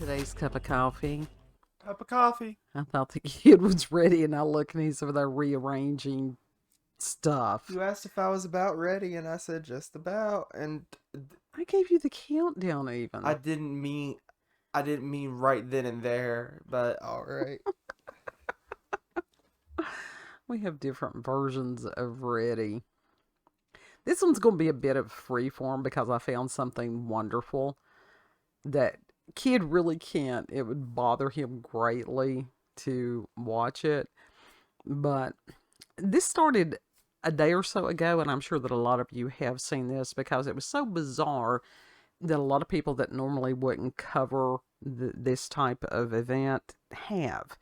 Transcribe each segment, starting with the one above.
today's cup of coffee. Cup of coffee. I thought the kid was ready, and I look, and he's over there rearranging stuff. You asked if I was about ready, and I said just about. And I gave you the countdown even. I didn't mean right then and there, but all right. We have different versions of ready. This one's going to be a bit of freeform because I found something wonderful that kid really can't. It would bother him greatly to watch it. But this started a day or so ago, and I'm sure that a lot of you have seen this because it was so bizarre that a lot of people that normally wouldn't cover this type of event have.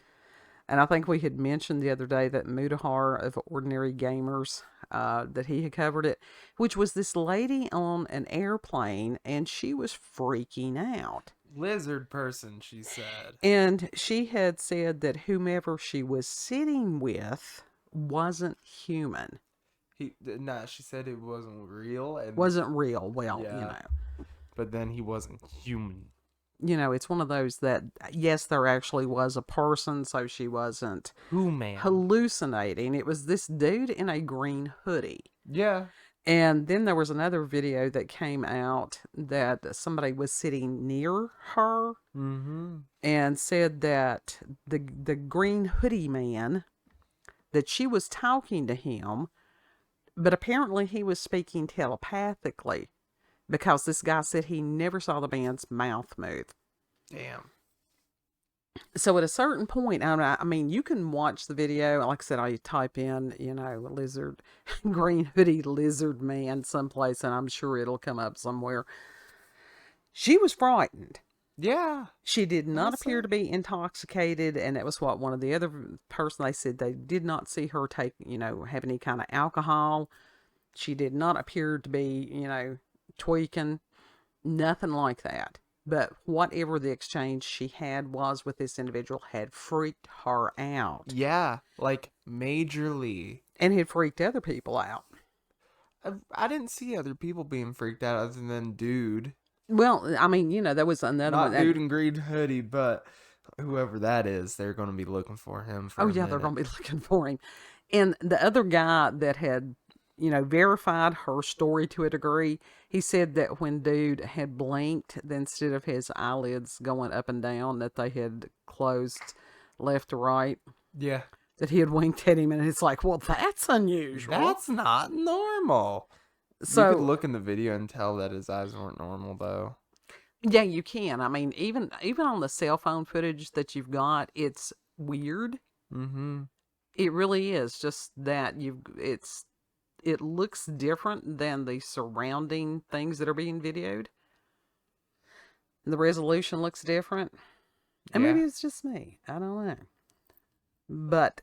And I think we had mentioned the other day that Mudahar of Ordinary Gamers, that he had covered it, which was this lady on an airplane, and she was freaking out. Lizard person, she said. And she had said that whomever she was sitting with wasn't human. She said it wasn't real. And wasn't real. Well, yeah, you know. But then he wasn't human. You know, it's one of those that, yes, there actually was a person, so she wasn't hallucinating. It was this dude in a green hoodie. Yeah. And then there was another video that came out that somebody was sitting near her and said that the green hoodie man, that she was talking to him, but apparently he was speaking telepathically. Because this guy said he never saw the man's mouth move. Damn. So at a certain point, I mean, you can watch the video. Like I said, I type in, lizard, green hoodie lizard man someplace, and I'm sure it'll come up somewhere. She was frightened. Yeah. She did not appear to be intoxicated, and that was what one of the other person, they said they did not see her take, have any kind of alcohol. She did not appear to be, tweaking, nothing like that. But whatever the exchange she had was with this individual had freaked her out. Yeah, like majorly. And had freaked other people out. I didn't see other people being freaked out other than dude. Well, I mean, there was another one. Not dude in green hoodie, but whoever that is, they're going to be looking for him for a minute. They're going to be looking for him. And the other guy that had verified her story to a degree. He said that when dude had blinked, then instead of his eyelids going up and down, that they had closed left to right. Yeah. That he had winked at him, and it's like, well, that's unusual. That's not normal. So you could look in the video and tell that his eyes weren't normal, though. Yeah, you can. I mean, even on the cell phone footage that you've got, it's weird. Mm-hmm. It really is. Just that it looks different than the surrounding things that are being videoed. The resolution looks different. And maybe it's just me. I don't know. But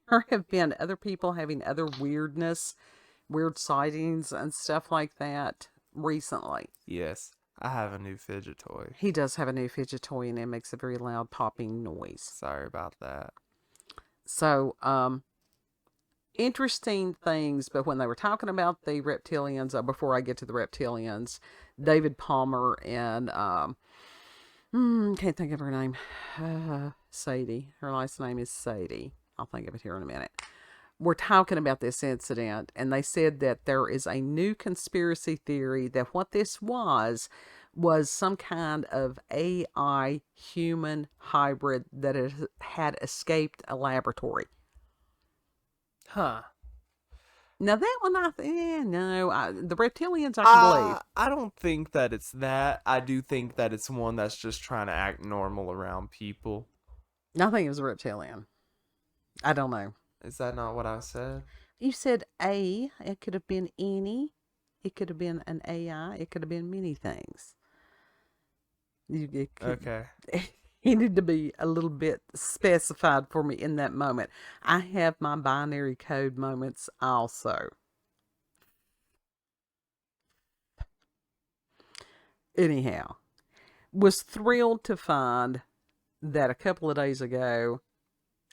there have been other people having other weird sightings and stuff like that recently. Yes. I have a new fidget toy. He does have a new fidget toy, and it makes a very loud popping noise. Sorry about that. So, interesting things, but when they were talking about the reptilians, before I get to the reptilians, David Palmer and can't think of her name, Sadie. Her last name is Sadie. I'll think of it here in a minute. We're talking about this incident, and they said that there is a new conspiracy theory that what this was some kind of AI human hybrid that had escaped a laboratory. Huh. Now that one, the reptilians, I can believe. I don't think that it's that. I do think that it's one that's just trying to act normal around people. I think it was a reptilian. I don't know. Is that not what I said? You said A. It could have been any. It could have been an AI. It could have been many things. Okay. He needed to be a little bit specified for me in that moment. I have my binary code moments also. Anyhow, was thrilled to find that a couple of days ago,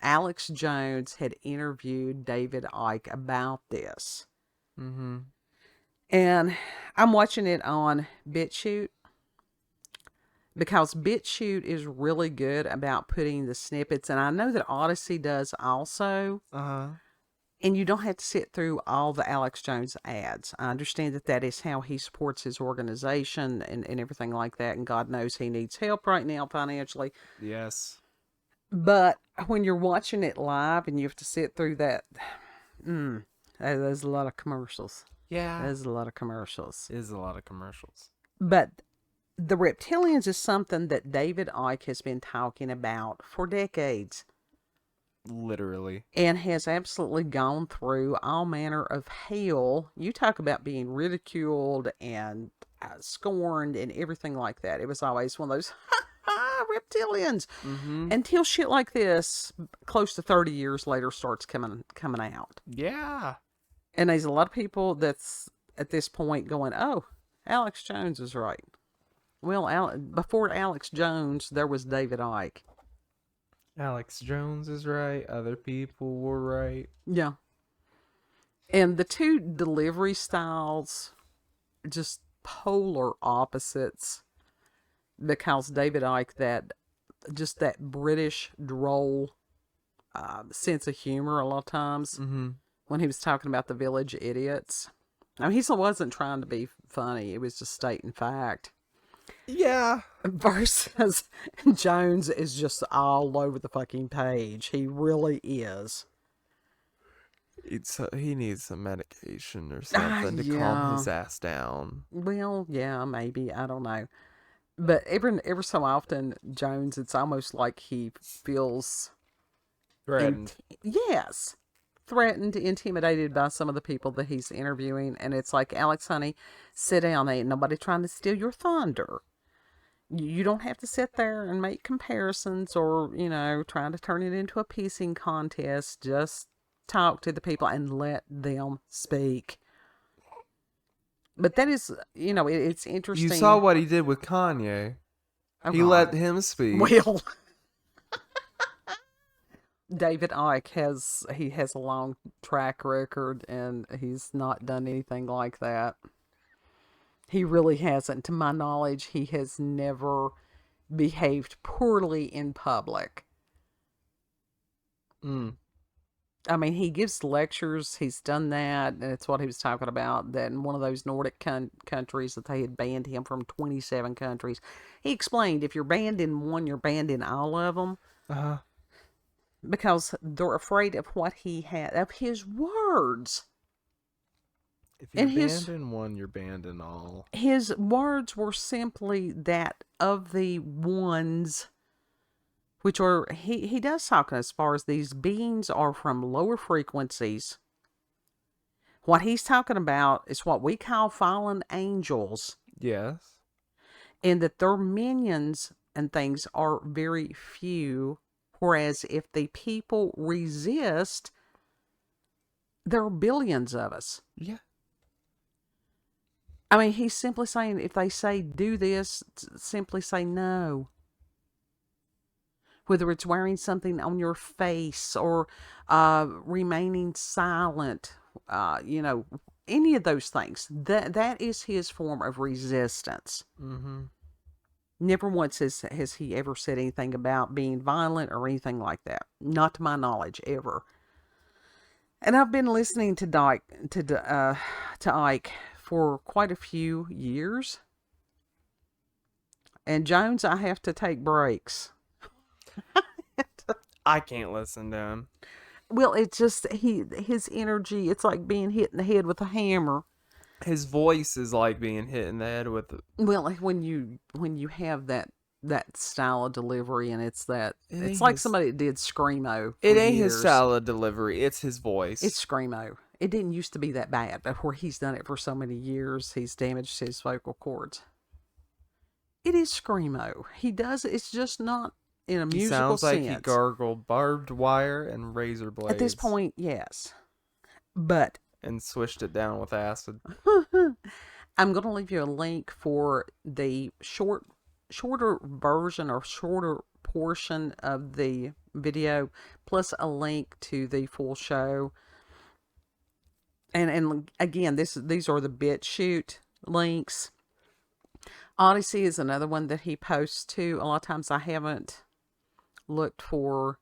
Alex Jones had interviewed David Icke about this. Mm-hmm. And I'm watching it on BitChute. because BitChute is really good about putting the snippets, and I know that Odyssey does also. And you don't have to sit through all the Alex Jones ads. I understand that that is how he supports his organization and everything like that. And God knows he needs help right now financially. Yes. But when you're watching it live and you have to sit through that, there's a lot of commercials. Yeah. There's a lot of commercials. It is a lot of commercials. But the Reptilians is something that David Icke has been talking about for decades. Literally. And has absolutely gone through all manner of hell. You talk about being ridiculed and scorned and everything like that. It was always one of those, reptilians. Until shit like this, close to 30 years later, starts coming out. Yeah. And there's a lot of people that's at this point going, oh, Alex Jones is right. Well, before Alex Jones, there was David Icke. Alex Jones is right. Other people were right. Yeah. And the two delivery styles, just polar opposites. Because David Icke, that British droll sense of humor a lot of times. When he was talking about the village idiots. I mean, he still wasn't trying to be funny. It was just stating fact. Yeah. Versus Jones is just all over the fucking page. He really is. He needs some medication or something to calm his ass down. Well, yeah, maybe. I don't know. But every so often, Jones, it's almost like he feels threatened. Yes. Threatened, intimidated by some of the people that he's interviewing. And it's like, Alex, honey, sit down. Ain't nobody trying to steal your thunder. You don't have to sit there and make comparisons or, trying to turn it into a pissing contest. Just talk to the people and let them speak. But that is, it's interesting. You saw what he did with Kanye. Oh, he let him speak. Well, David Icke has a long track record, and he's not done anything like that. He really hasn't. To my knowledge, he has never behaved poorly in public. I mean, he gives lectures. He's done that, and it's what he was talking about, that in one of those Nordic countries that they had banned him from 27 countries. He explained, if you're banned in one, you're banned in all of them. Because they're afraid of what he had, of his words. If you're banned in one, you're banned in all. His words were simply that of the ones, which are, he does talk as far as these beings are from lower frequencies. What he's talking about is what we call fallen angels. Yes. And that their minions and things are very few. Whereas if the people resist, there are billions of us. Yeah. I mean, he's simply saying, if they say do this, simply say no. Whether it's wearing something on your face or remaining silent, any of those things, that is his form of resistance. Never once has he ever said anything about being violent or anything like that. Not to my knowledge, ever. And I've been listening to Icke for quite a few years. And Jones, I have to take breaks. I can't listen to him. Well, it's just his energy. It's like being hit in the head with a hammer. His voice is like being hit in the head with. Well, when you have that style of delivery, and it's like somebody that did screamo. It ain't his style of delivery. It's his voice. It's screamo. It didn't used to be that bad, but where he's done it for so many years, he's damaged his vocal cords. It is screamo. He does. It's just not in a musical sense. Sounds like he gargled barbed wire and razor blades. At this point, yes. But. And swished it down with acid. I'm going to leave you a link for the shorter version or shorter portion of the video, plus a link to the full show. And again, these are the BitChute links. Odyssey is another one that he posts to. A lot of times I haven't looked for,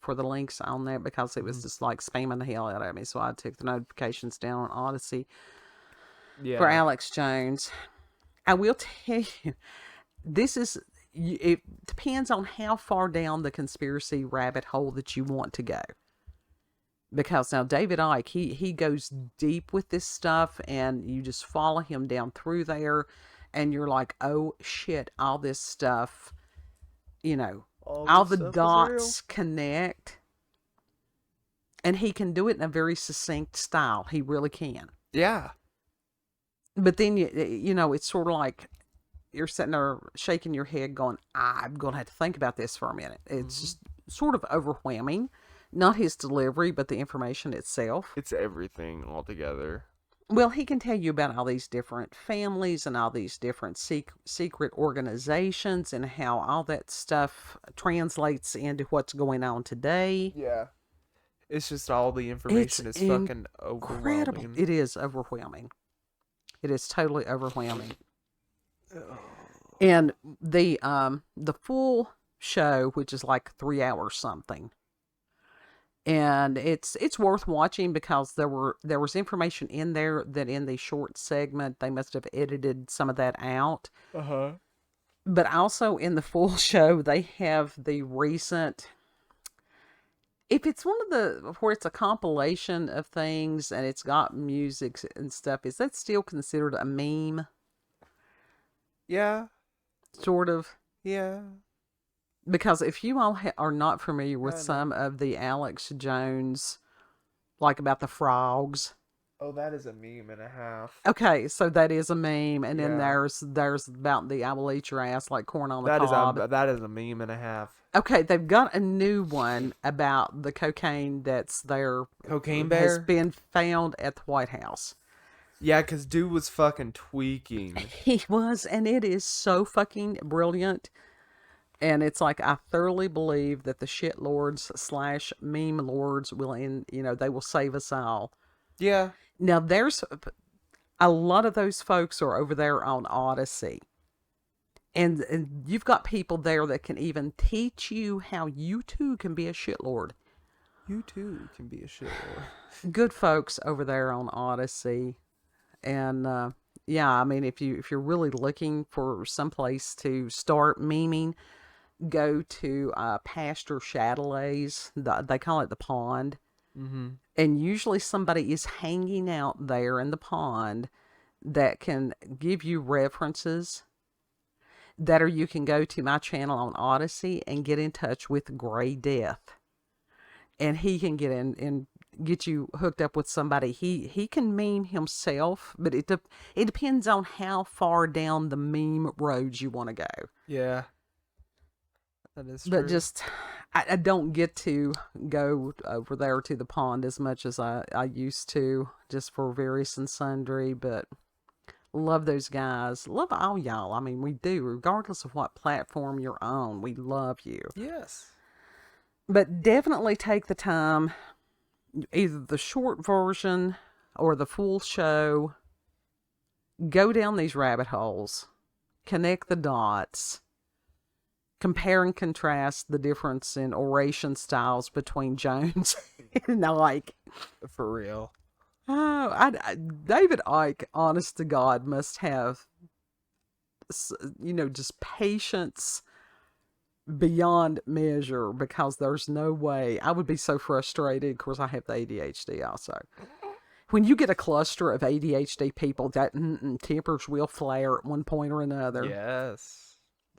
for the links on that because it was just like spamming the hell out of me. So I took the notifications down on Odyssey for Alex Jones. I will tell you, it depends on how far down the conspiracy rabbit hole that you want to go. Because now David Icke, he goes deep with this stuff, and you just follow him down through there, and you're like, oh shit, all this stuff, all the dots connect. And he can do it in a very succinct style. He really can. Yeah. But then, it's sort of like you're sitting there shaking your head going, I'm going to have to think about this for a minute. It's just sort of overwhelming. Not his delivery, but the information itself. It's everything altogether. Well, he can tell you about all these different families and all these different secret organizations and how all that stuff translates into what's going on today. Yeah. It's just all the information is fucking incredible. overwhelming. It is overwhelming. It is totally overwhelming. And the full show, which is like 3 hours something, and it's worth watching because there was information in there that in the short segment they must have edited some of that out. But also in the full show they have the recent. If it's one of the where it's a compilation of things and it's got music and stuff, is that still considered a meme? Yeah. Sort of. Yeah. Because if you all are not familiar with some of the Alex Jones, like about the frogs. Oh, that is a meme and a half. Okay, so that is a meme, and then there's about the I will eat your ass like corn on the cob. That is a meme and a half. Okay, they've got a new one about the cocaine that's there. Cocaine Bear? Has been found at the White House. Yeah, because dude was fucking tweaking. He was, and it is so fucking brilliant. And it's like, I thoroughly believe that the shit lords / meme lords will, they will save us all. Yeah. Now, there's a lot of those folks are over there on Odyssey. And you've got people there that can even teach you how you too can be a shitlord. You too can be a shitlord. Good folks over there on Odyssey. And, yeah, I mean, if you're really looking for someplace to start memeing, go to Pastor Chatelet's. They call it the pond. Mm-hmm. And usually somebody is hanging out there in the pond that can give you references. That or you can go to my channel on Odyssey and get in touch with Gray Death. And he can get in and get you hooked up with somebody. He can meme himself, but it depends on how far down the meme road you want to go. Yeah. That is true. But just, I don't get to go over there to the pond as much as I used to, just for various and sundry, but love those guys. Love all y'all. I mean, we do, regardless of what platform you're on. We love you. Yes. But definitely take the time, either the short version or the full show. Go down these rabbit holes. Connect the dots. Compare and contrast the difference in oration styles between Jones and Icke. For real. Oh, David Icke, honest to God, must have, just patience beyond measure, because there's no way. I would be so frustrated. Of course, I have the ADHD also. When you get a cluster of ADHD people, that tempers will flare at one point or another. Yes.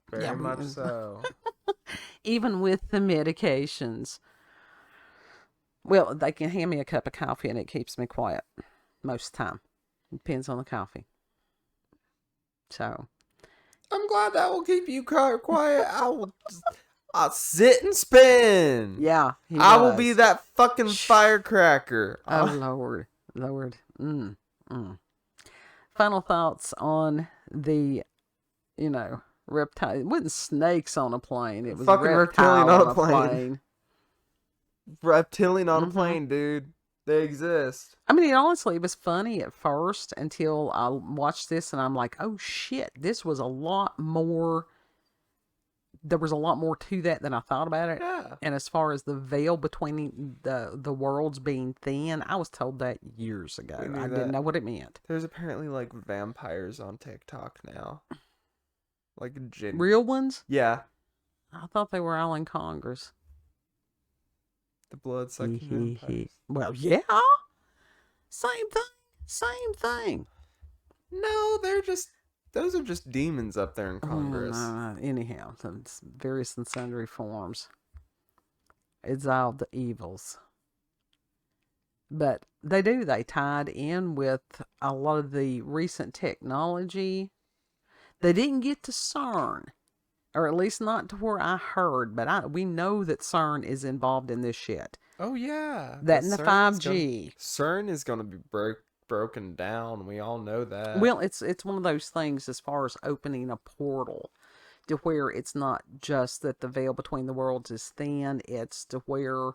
Very much so. Even with the medications. Well, they can hand me a cup of coffee and it keeps me quiet most of the time. Depends on the coffee. So. I'm glad that will keep you quiet. I'll sit and spin. Yeah. I will be that fucking firecracker. Oh, Lord. Final thoughts on the, reptile. It wasn't snakes on a plane. It was fucking reptilian on a plane. plane. Reptilian on a plane, dude. They exist. I mean, honestly, it was funny at first until I watched this and I'm like, oh shit, this was a lot more. There was a lot more to that than I thought about it. Yeah. And as far as the veil between the worlds being thin, I was told that years ago. We knew I that. didn't know what it meant. There's apparently like vampires on TikTok now. Like Real ones? Yeah. I thought they were all in Congress. The blood sucking vampires. Well, yeah. Same thing. Same thing. No, those are just demons up there in Congress. Anyhow, it's various and sundry forms. It's all the evils. But they tied in with a lot of the recent technology. They didn't get to CERN, or at least not to where I heard, but we know that CERN is involved in this shit. Oh yeah. That and the 5G. CERN is going to be broken down. We all know that. Well, it's one of those things as far as opening a portal to where it's not just that the veil between the worlds is thin, it's to where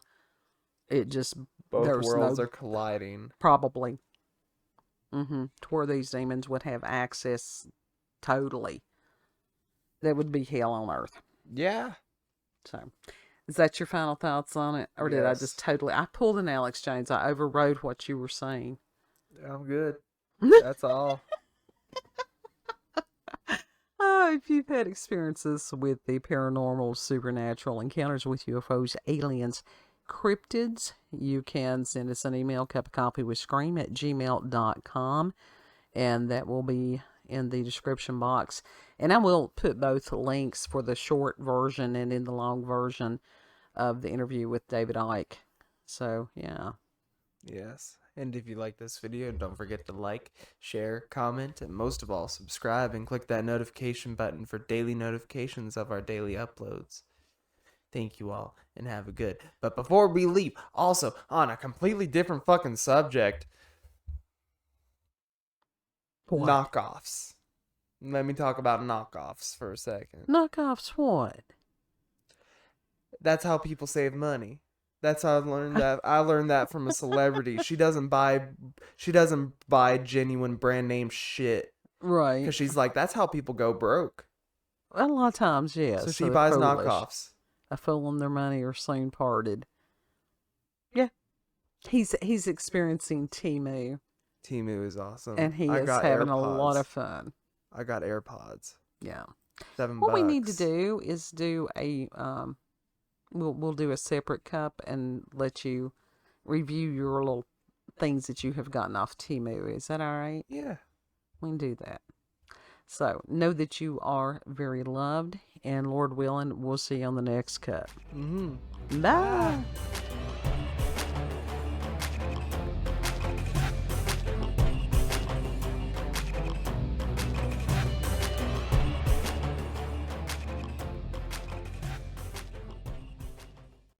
it just both there's worlds no, are colliding. Probably. To where these demons would have access totally. That would be hell on earth. Yeah. So, is that your final thoughts on it? Or did I just totally... I pulled an Alex Jones. I overrode what you were saying. I'm good. That's all. If you've had experiences with the paranormal, supernatural, encounters with UFOs, aliens, cryptids, you can send us an email, cupofcoffeewithscream@gmail.com, and that will be in the description box. And I will put both links for the short version and in the long version of the interview with David Icke. So, yeah. Yes. And if you like this video, don't forget to like, share, comment, and most of all, subscribe and click that notification button for daily notifications of our daily uploads. Thank you all, and have a good. But before we leave, also, on a completely different fucking subject, What? knockoffs. Let me talk about knockoffs for a second. Knockoffs what? That's how people save money. That's how I learned that. I learned that from a celebrity. She doesn't buy genuine brand name shit. Right. Because she's like, that's how people go broke. A lot of times, yes. So she buys knockoffs. A fool and their money are soon parted. Yeah. He's experiencing Temu. Temu is awesome. And he is having a lot of fun. I got AirPods. Yeah. $7. What we need to do is do a we'll do a separate cup and let you review your little things that you have gotten off Temu. Is that all right? Yeah. We can do that. So, know that you are very loved, and Lord willing, we'll see you on the next cup. Mm-hmm. Bye.